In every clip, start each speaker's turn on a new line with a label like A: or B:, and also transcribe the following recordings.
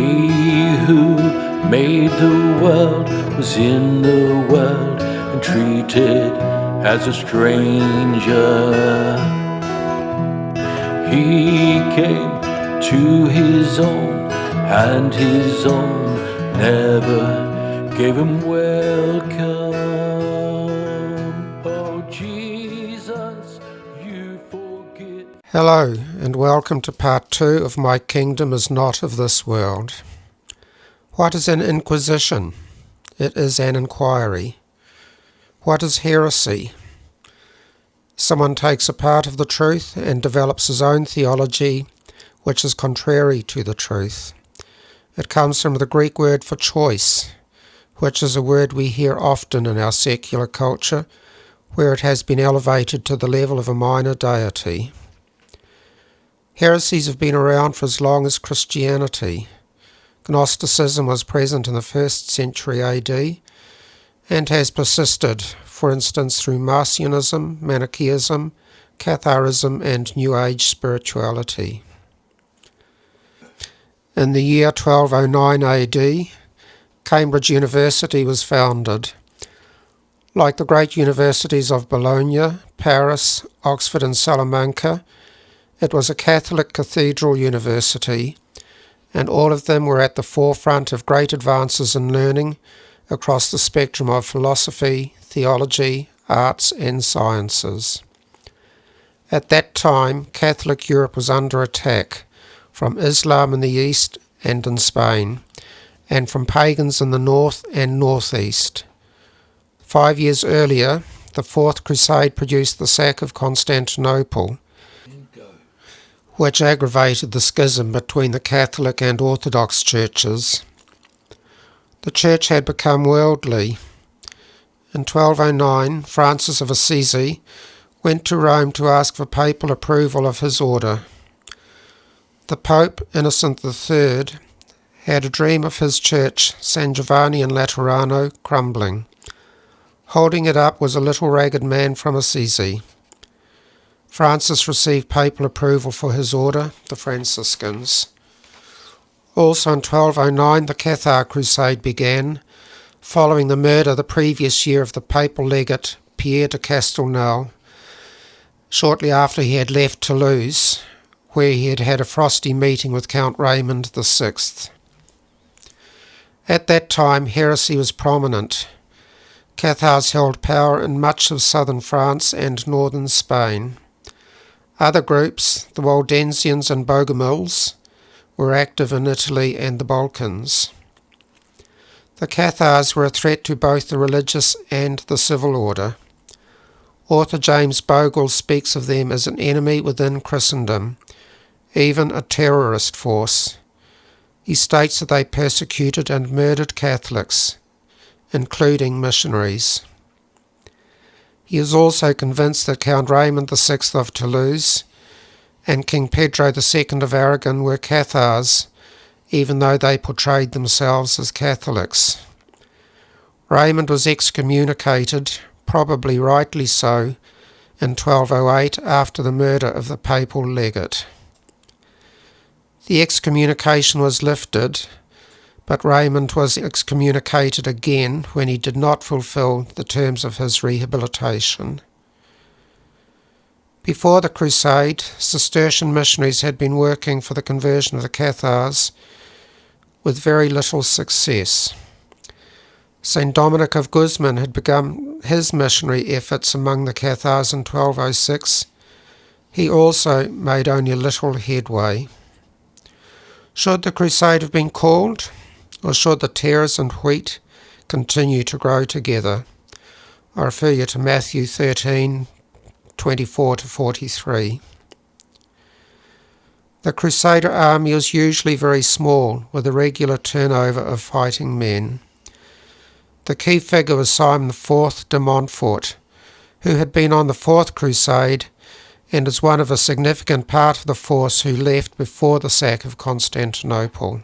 A: He who made the world was in the world and treated as a stranger. He came to his own, and his own never gave him welcome. Oh Jesus, you forget.
B: Hello, and welcome to part 2 of My Kingdom is Not of This World. What is an inquisition? It is an inquiry. What is heresy? Someone takes a part of the truth and develops his own theology, which is contrary to the truth. It comes from the Greek word for choice, which is a word we hear often in our secular culture, where it has been elevated to the level of a minor deity. Heresies have been around for as long as Christianity. Gnosticism was present in the 1st century AD and has persisted, for instance, through Marcionism, Manichaeism, Catharism and New Age spirituality. In the year 1209 AD, Cambridge University was founded. Like the great universities of Bologna, Paris, Oxford and Salamanca, it was a Catholic cathedral university, and all of them were at the forefront of great advances in learning across the spectrum of philosophy, theology, arts and sciences. At that time, Catholic Europe was under attack from Islam in the east and in Spain, and from pagans in the north and northeast. 5 years earlier, the Fourth Crusade produced the sack of Constantinople, which aggravated the schism between the Catholic and Orthodox churches. The church had become worldly. In 1209, Francis of Assisi went to Rome to ask for papal approval of his order. The Pope, Innocent III, had a dream of his church, San Giovanni in Laterano, crumbling. Holding it up was a little ragged man from Assisi. Francis received papal approval for his order, the Franciscans. Also in 1209, the Cathar Crusade began, following the murder the previous year of the papal legate Pierre de Castelnau, shortly after he had left Toulouse, where he had had a frosty meeting with Count Raymond VI. At that time, heresy was prominent. Cathars held power in much of southern France and northern Spain. Other groups, the Waldensians and Bogomils, were active in Italy and the Balkans. The Cathars were a threat to both the religious and the civil order. Author James Bogle speaks of them as an enemy within Christendom, even a terrorist force. He states that they persecuted and murdered Catholics, including missionaries. He is also convinced that Count Raymond VI of Toulouse and King Pedro II of Aragon were Cathars, even though they portrayed themselves as Catholics. Raymond was excommunicated, probably rightly so, in 1208 after the murder of the papal legate. The excommunication was lifted, but Raymond was excommunicated again when he did not fulfill the terms of his rehabilitation. Before the Crusade, Cistercian missionaries had been working for the conversion of the Cathars with very little success. St. Dominic of Guzman had begun his missionary efforts among the Cathars in 1206. He also made only little headway. Should the Crusade have been called, or should the tares and wheat continue to grow together? I refer you to Matthew 13:24-43. The Crusader army was usually very small, with a regular turnover of fighting men. The key figure was Simon IV de Montfort, who had been on the Fourth Crusade and is one of a significant part of the force who left before the sack of Constantinople.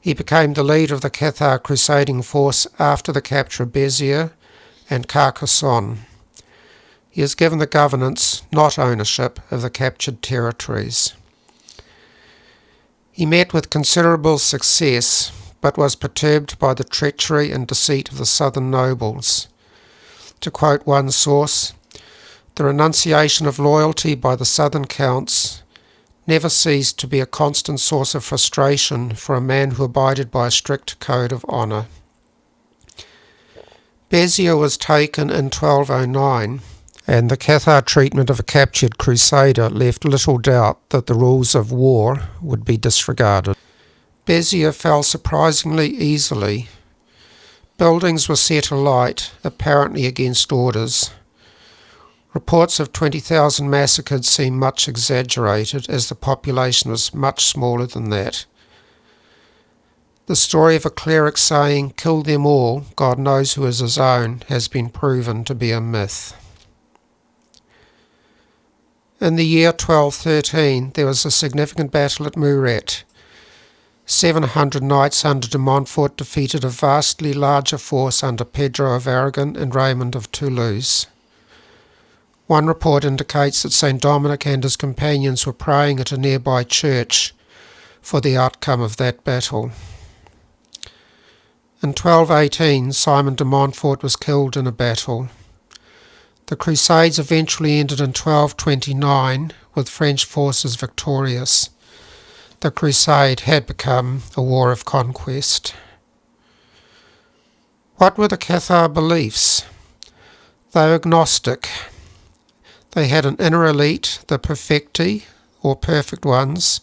B: He became the leader of the Cathar crusading force after the capture of Béziers and Carcassonne. He is given the governance, not ownership, of the captured territories. He met with considerable success, but was perturbed by the treachery and deceit of the southern nobles. To quote one source, the renunciation of loyalty by the southern counts never ceased to be a constant source of frustration for a man who abided by a strict code of honour. Béziers was taken in 1209, and the Cathar treatment of a captured crusader left little doubt that the rules of war would be disregarded. Béziers fell surprisingly easily. Buildings were set alight, apparently against orders. Reports of 20,000 massacred seem much exaggerated, as the population was much smaller than that. The story of a cleric saying, "Kill them all, God knows who is his own," has been proven to be a myth. In the year 1213, there was a significant battle at Muret. 700 knights under de Montfort defeated a vastly larger force under Pedro of Aragon and Raymond of Toulouse. One report indicates that St. Dominic and his companions were praying at a nearby church for the outcome of that battle. In 1218, Simon de Montfort was killed in a battle. The Crusades eventually ended in 1229, with French forces victorious. The crusade had become a war of conquest. What were the Cathar beliefs? They were agnostic. They had an inner elite, the perfecti, or perfect ones,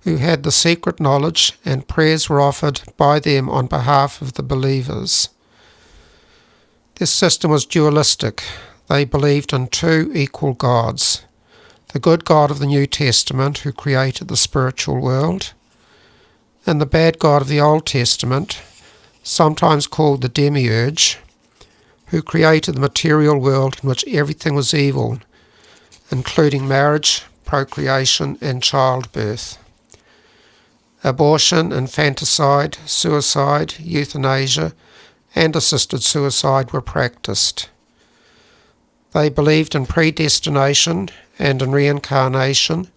B: who had the secret knowledge, and prayers were offered by them on behalf of the believers. This system was dualistic. They believed in two equal gods: the good God of the New Testament, who created the spiritual world, and the bad God of the Old Testament, sometimes called the Demiurge, who created the material world in which everything was evil, including marriage, procreation, and childbirth. Abortion, infanticide, suicide, euthanasia, and assisted suicide were practiced. They believed in predestination and in reincarnation,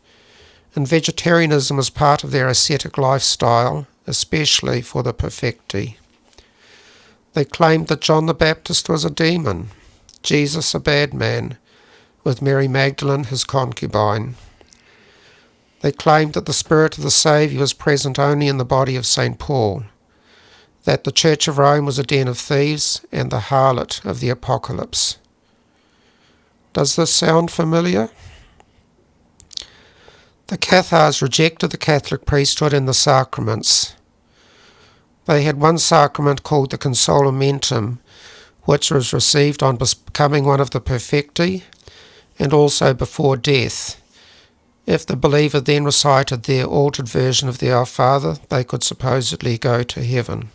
B: and vegetarianism was part of their ascetic lifestyle, especially for the perfecti. They claimed that John the Baptist was a demon, Jesus a bad man, with Mary Magdalene his concubine. They claimed that the spirit of the Saviour was present only in the body of St. Paul, that the Church of Rome was a den of thieves and the harlot of the Apocalypse. Does this sound familiar? The Cathars rejected the Catholic priesthood and the sacraments. They had one sacrament called the Consolamentum, which was received on becoming one of the perfecti, and also before death. If the believer then recited their altered version of the Our Father, they could supposedly go to heaven.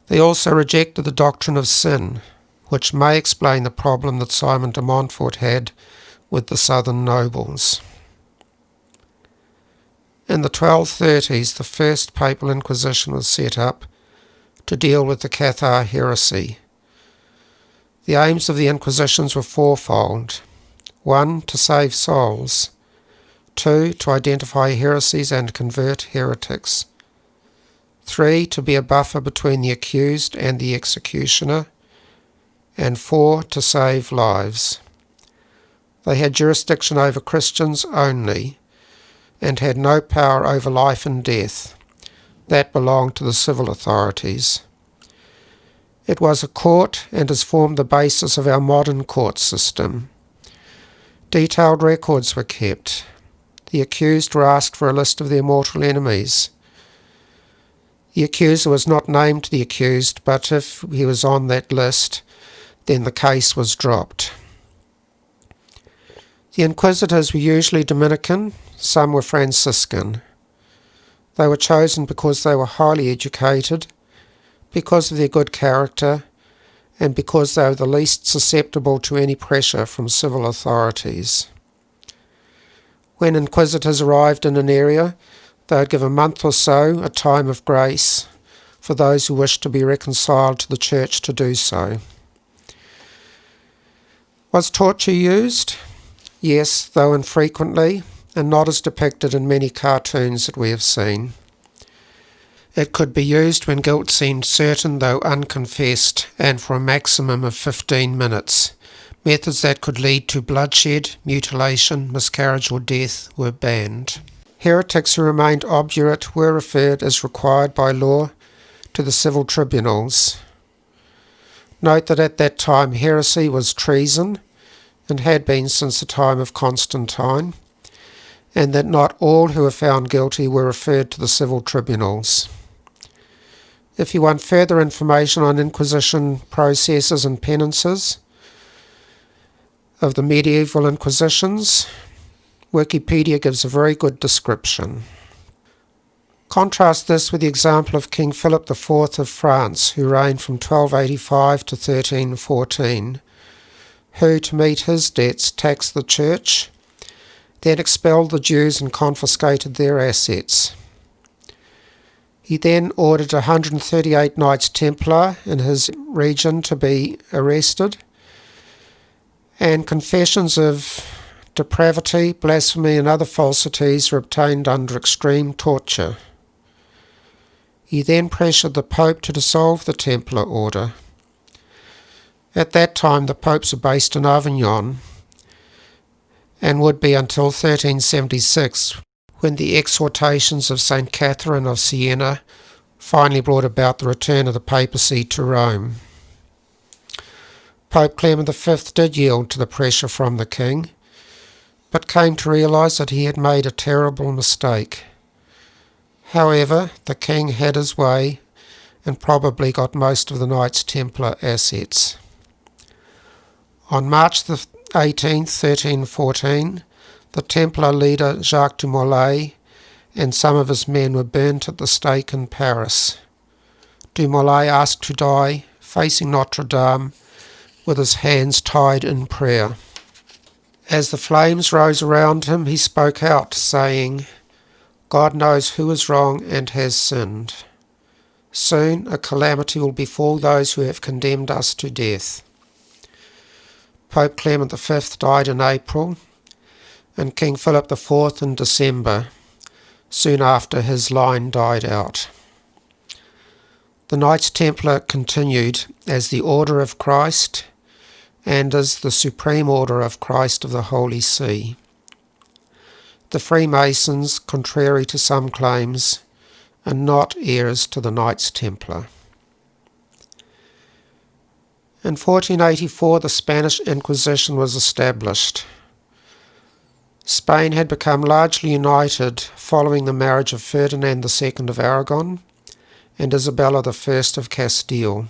B: They also rejected the doctrine of sin, which may explain the problem that Simon de Montfort had with the southern nobles. In the 1230s, the first papal inquisition was set up to deal with the Cathar heresy. The aims of the inquisitions were fourfold. 1. To save souls. 2. To identify heresies and convert heretics. 3. To be a buffer between the accused and the executioner. And 4. To save lives. They had jurisdiction over Christians only, and had no power over life and death. That belonged to the civil authorities. It was a court and has formed the basis of our modern court system. Detailed records were kept. The accused were asked for a list of their mortal enemies. The accuser was not named the accused, but if he was on that list, then the case was dropped. The inquisitors were usually Dominican, some were Franciscan. They were chosen because they were highly educated, because of their good character, and because they were the least susceptible to any pressure from civil authorities. When inquisitors arrived in an area, they would give a month or so, a time of grace, for those who wished to be reconciled to the church to do so. Was torture used? Yes, though infrequently, and not as depicted in many cartoons that we have seen. It could be used when guilt seemed certain though unconfessed, and for a maximum of 15 minutes. Methods that could lead to bloodshed, mutilation, miscarriage or death were banned. Heretics who remained obdurate were referred, as required by law, to the civil tribunals. Note that at that time heresy was treason, and had been since the time of Constantine, and that not all who were found guilty were referred to the civil tribunals. If you want further information on Inquisition processes and penances of the medieval Inquisitions, Wikipedia gives a very good description. Contrast this with the example of King Philip IV of France, who reigned from 1285 to 1314, who, to meet his debts, taxed the church, then expelled the Jews and confiscated their assets. He then ordered 138 Knights Templar in his region to be arrested, and confessions of depravity, blasphemy and other falsities were obtained under extreme torture. He then pressured the Pope to dissolve the Templar order. At that time the popes were based in Avignon, and would be until 1376, when the exhortations of St. Catherine of Siena finally brought about the return of the papacy to Rome. Pope Clement V did yield to the pressure from the king, but came to realise that he had made a terrible mistake. However, the king had his way and probably got most of the Knights Templar assets. On March the 18th, 1314, the Templar leader Jacques de Molay and some of his men were burnt at the stake in Paris. De Molay asked to die, facing Notre Dame, with his hands tied in prayer. As the flames rose around him, he spoke out, saying, "God knows who is wrong and has sinned. Soon a calamity will befall those who have condemned us to death." Pope Clement V died in April, and King Philip IV in December, soon after his line died out. The Knights Templar continued as the Order of Christ and as the Supreme Order of Christ of the Holy See. The Freemasons, contrary to some claims, are not heirs to the Knights Templar. In 1484 the Spanish Inquisition was established. Spain had become largely united following the marriage of Ferdinand II of Aragon and Isabella I of Castile.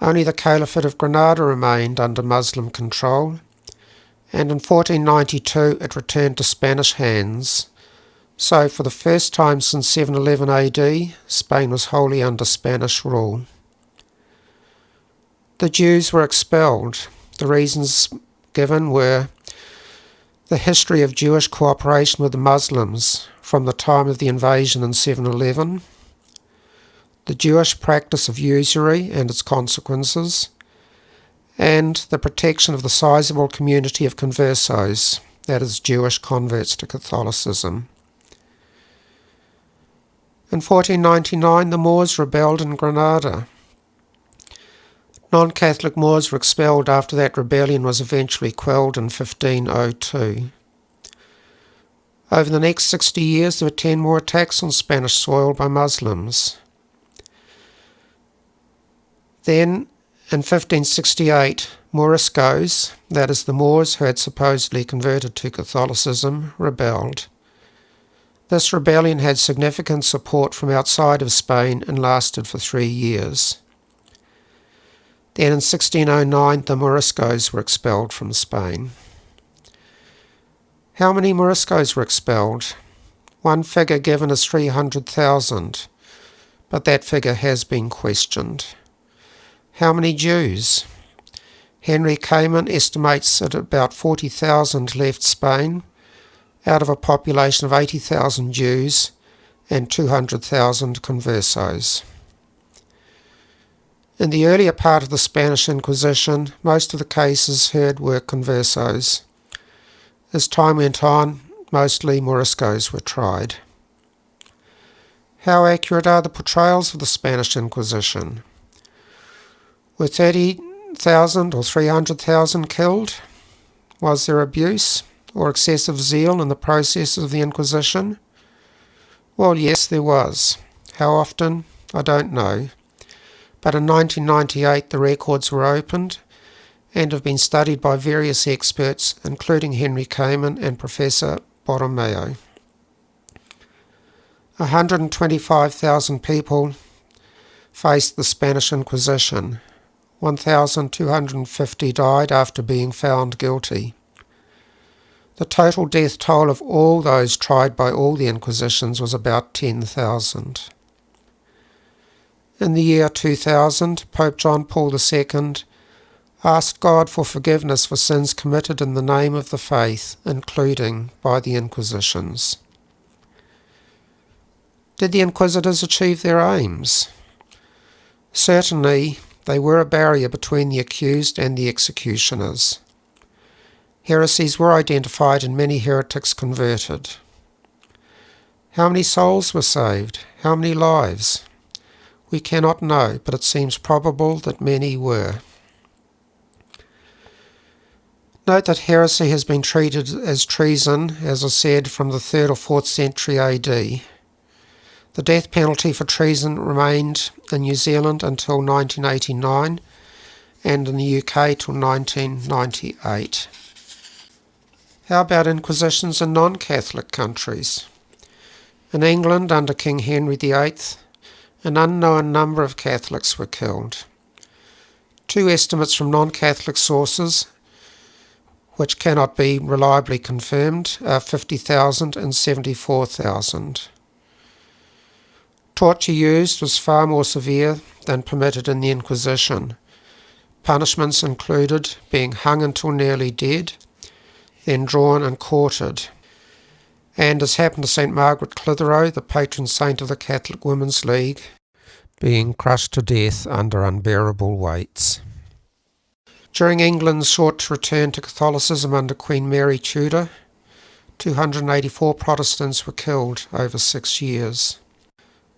B: Only the Caliphate of Granada remained under Muslim control, and in 1492 it returned to Spanish hands, so for the first time since 711 AD, Spain was wholly under Spanish rule. The Jews were expelled. The reasons given were the history of Jewish cooperation with the Muslims from the time of the invasion in 711, the Jewish practice of usury and its consequences, and the protection of the sizable community of conversos, that is, Jewish converts to Catholicism. In 1499 the Moors rebelled in Granada. Non-Catholic Moors were expelled after that rebellion was eventually quelled in 1502. Over the next 60 years there were 10 more attacks on Spanish soil by Muslims. Then, in 1568, Moriscos, that is the Moors who had supposedly converted to Catholicism, rebelled. This rebellion had significant support from outside of Spain and lasted for 3 years. Then in 1609 the Moriscos were expelled from Spain. How many Moriscos were expelled? One figure given is 300,000, but that figure has been questioned. How many Jews? Henry Kamen estimates that about 40,000 left Spain, out of a population of 80,000 Jews and 200,000 conversos. In the earlier part of the Spanish Inquisition, most of the cases heard were conversos. As time went on, mostly Moriscos were tried. How accurate are the portrayals of the Spanish Inquisition? Were 30,000 or 300,000 killed? Was there abuse or excessive zeal in the process of the Inquisition? Well, yes, there was. How often? I don't know. But in 1998 the records were opened and have been studied by various experts, including Henry Kamen and Professor Borromeo. 125,000 people faced the Spanish Inquisition. 1,250 died after being found guilty. The total death toll of all those tried by all the Inquisitions was about 10,000. In the year 2000, Pope John Paul II asked God for forgiveness for sins committed in the name of the faith, including by the Inquisitions. Did the Inquisitors achieve their aims? Certainly, they were a barrier between the accused and the executioners. Heresies were identified and many heretics converted. How many souls were saved? How many lives? We cannot know, but it seems probable that many were. Note that heresy has been treated as treason, as I said, from the 3rd or 4th century AD. The death penalty for treason remained in New Zealand until 1989 and in the UK till 1998. How about inquisitions in non-Catholic countries? In England, under King Henry VIII, an unknown number of Catholics were killed. Two estimates from non-Catholic sources, which cannot be reliably confirmed, are 50,000 and 74,000. Torture used was far more severe than permitted in the Inquisition. Punishments included being hung until nearly dead, then drawn and quartered, and, as happened to St. Margaret Clitheroe, the patron saint of the Catholic Women's League, being crushed to death under unbearable weights. During England's short return to Catholicism under Queen Mary Tudor, 284 Protestants were killed over 6 years.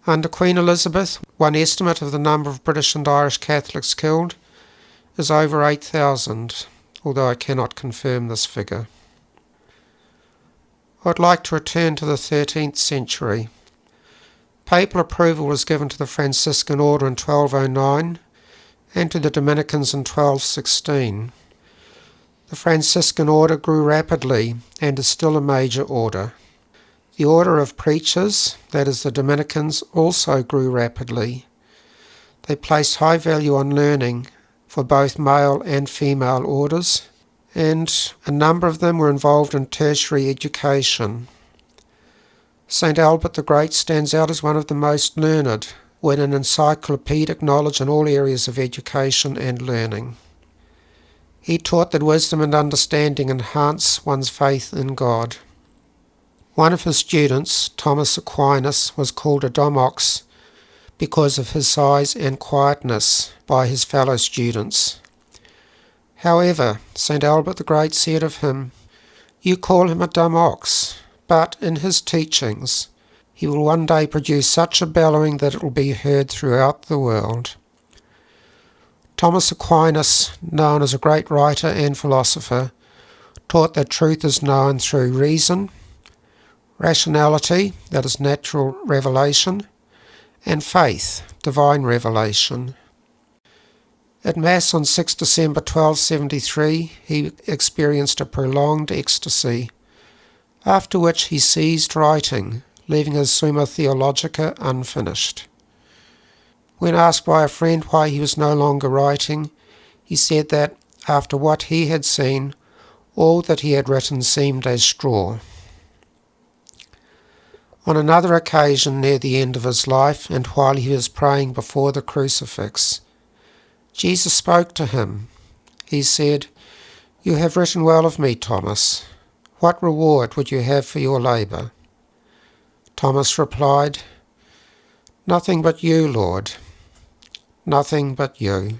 B: Under Queen Elizabeth, one estimate of the number of British and Irish Catholics killed is over 8,000, although I cannot confirm this figure. I would like to return to the 13th century. Papal approval was given to the Franciscan Order in 1209 and to the Dominicans in 1216. The Franciscan Order grew rapidly and is still a major order. The Order of Preachers, that is the Dominicans, also grew rapidly. They placed high value on learning for both male and female orders, and a number of them were involved in tertiary education. St. Albert the Great stands out as one of the most learned, with an encyclopedic knowledge in all areas of education and learning. He taught that wisdom and understanding enhance one's faith in God. One of his students, Thomas Aquinas, was called a domox because of his size and quietness by his fellow students. However, St. Albert the Great said of him, "You call him a dumb ox, but in his teachings he will one day produce such a bellowing that it will be heard throughout the world." Thomas Aquinas, known as a great writer and philosopher, taught that truth is known through reason, rationality, that is natural revelation, and faith, divine revelation. At Mass on 6 December 1273, he experienced a prolonged ecstasy, after which he ceased writing, leaving his Summa Theologica unfinished. When asked by a friend why he was no longer writing, he said that, after what he had seen, all that he had written seemed as straw. On another occasion near the end of his life, and while he was praying before the crucifix, Jesus spoke to him. He said, "You have written well of me, Thomas. What reward would you have for your labour?" Thomas replied, "Nothing but you, Lord. Nothing but you."